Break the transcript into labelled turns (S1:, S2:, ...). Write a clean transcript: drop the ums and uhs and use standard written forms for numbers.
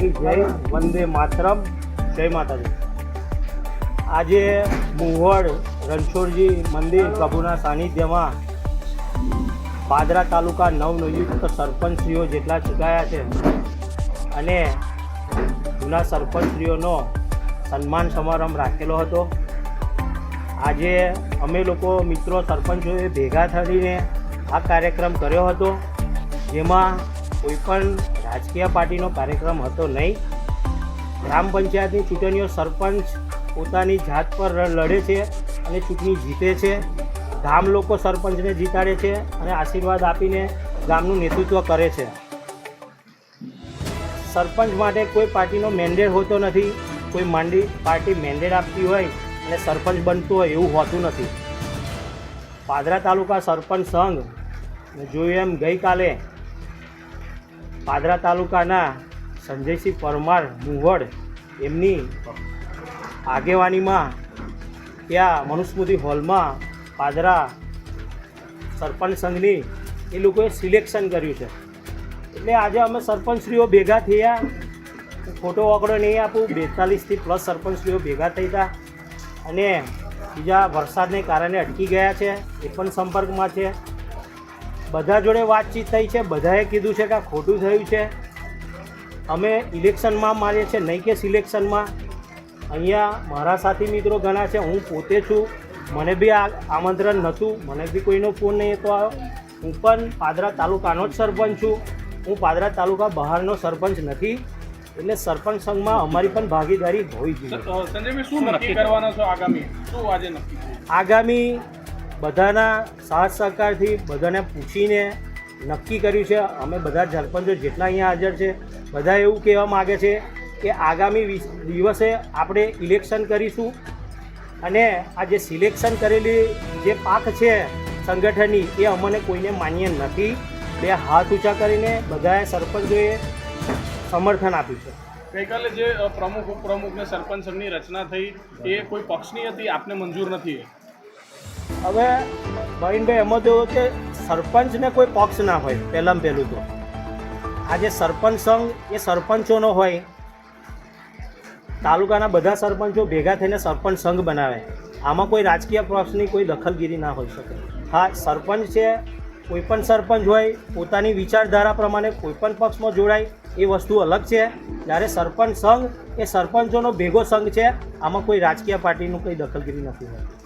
S1: કી જય, વંદે માતરમ, જય માતાજી। આજે મુહડ રણછોડજી મંદિર પ્રભુના સાનિધ્યમાં પાદરા તાલુકા નવનિયુક્ત સરપંચશ્રીઓ જેટલા ચૂંટાયા છે અને જૂના સરપંચશ્રીઓનો સન્માન સમારંભ રાખેલો હતો। આજે અમે લોકો મિત્રો સરપંચોએ ભેગા થઈને આ કાર્યક્રમ કર્યો હતો, જેમાં કોઈપણ રાજકીય પાર્ટીનો કાર્યક્રમ હતો નહીં। ગ્રામ પંચાયતની ચૂંટણીઓ સરપંચ પોતાની જાત પર લડે છે અને ચૂંટણી જીતે છે। ગામ લોકો સરપંચને જીતાડે છે અને આશીર્વાદ આપીને ગામનું નેતૃત્વ કરે છે। સરપંચ માટે કોઈ પાર્ટીનો મેન્ડેટ હોતો નથી। કોઈ પાર્ટી મેન્ડેટ આપતી હોય અને સરપંચ બનતું હોય એવું હોતું નથી। પાદરા તાલુકા સરપંચ સંઘ જોયું એમ ગઈકાલે પાદરા તાલુકાના સંજયસિંહ પરમાર મુહડ એમની આગેવાનીમાં ત્યાં મનુસ્મૃતિ હોલમાં પાદરા સરપંચ સંઘની એ લોકોએ સિલેક્શન કર્યું છે। એટલે આજે અમે સરપંચશ્રીઓ ભેગા થયા, ખોટો આંકડો નહીં આપું, 42થી પ્લસ સરપંચશ્રીઓ ભેગા થઈ હતા અને બીજા વરસાદને કારણે અટકી ગયા છે, એ પણ સંપર્કમાં છે। બધા જોડે વાતચીત થઈ છે, બધાએ કીધું છે કે આ ખોટું થયું છે। અમે ઇલેક્શનમાં મારીએ છીએ, નહીં કે સિલેક્શનમાં। અહીંયા મારા સાથી મિત્રો ઘણા છે, હું પોતે છું, મને બી આ આમંત્રણ નહોતું, મને બી કોઈનો ફોન નહીં હતો આવ્યો। હું પણ પાદરા તાલુકાનો જ સરપંચ છું, હું પાદરા તાલુકા બહારનો સરપંચ નથી। એટલે સરપંચ સંઘમાં અમારી પણ ભાગીદારી હોવી જોઈએ।
S2: સંજયભાઈ, શું નક્કી કરવાના છો આગામી? શું આજે નક્કી?
S1: આગામી બધાના સાથ સહકારથી બધાને પૂછીને નક્કી કર્યું છે। અમે બધા સરપંચો જેટલા અહીંયા હાજર છે બધા એવું કહેવા માગે છે કે આગામી દિવસે આપણે ઇલેક્શન કરીશું અને આ જે સિલેક્શન કરેલી જે પાક છે સંગઠનની એ અમને કોઈને માન્ય નથી। બે હાથ ઊંચા કરીને બધાએ સરપંચોએ સમર્થન આપ્યું છે।
S2: ગઈકાલે જે પ્રમુખ ઉપપ્રમુખને સરપંચ સંઘની રચના થઈ એ કોઈ પક્ષની હતી, આપને મંજૂર નથી?
S1: હવે ભાવિનભાઈ, એમાં તો કે સરપંચને કોઈ પક્ષ ના હોય। પહેલાં પહેલું તો આજે સરપંચ સંઘ એ સરપંચોનો હોય, તાલુકાના બધા સરપંચો ભેગા થઈને સરપંચ સંઘ બનાવે। આમાં કોઈ રાજકીય પક્ષની કોઈ દખલગીરી ના હોઈ શકે। હા, સરપંચ છે, કોઈ પણ સરપંચ હોય પોતાની વિચારધારા પ્રમાણે કોઈ પણ પક્ષમાં જોડાય એ વસ્તુ અલગ છે। જ્યારે સરપંચ સંઘ એ સરપંચોનો ભેગો સંઘ છે, આમાં કોઈ રાજકીય પાર્ટીનું કોઈ દખલગીરી નથી હોતી।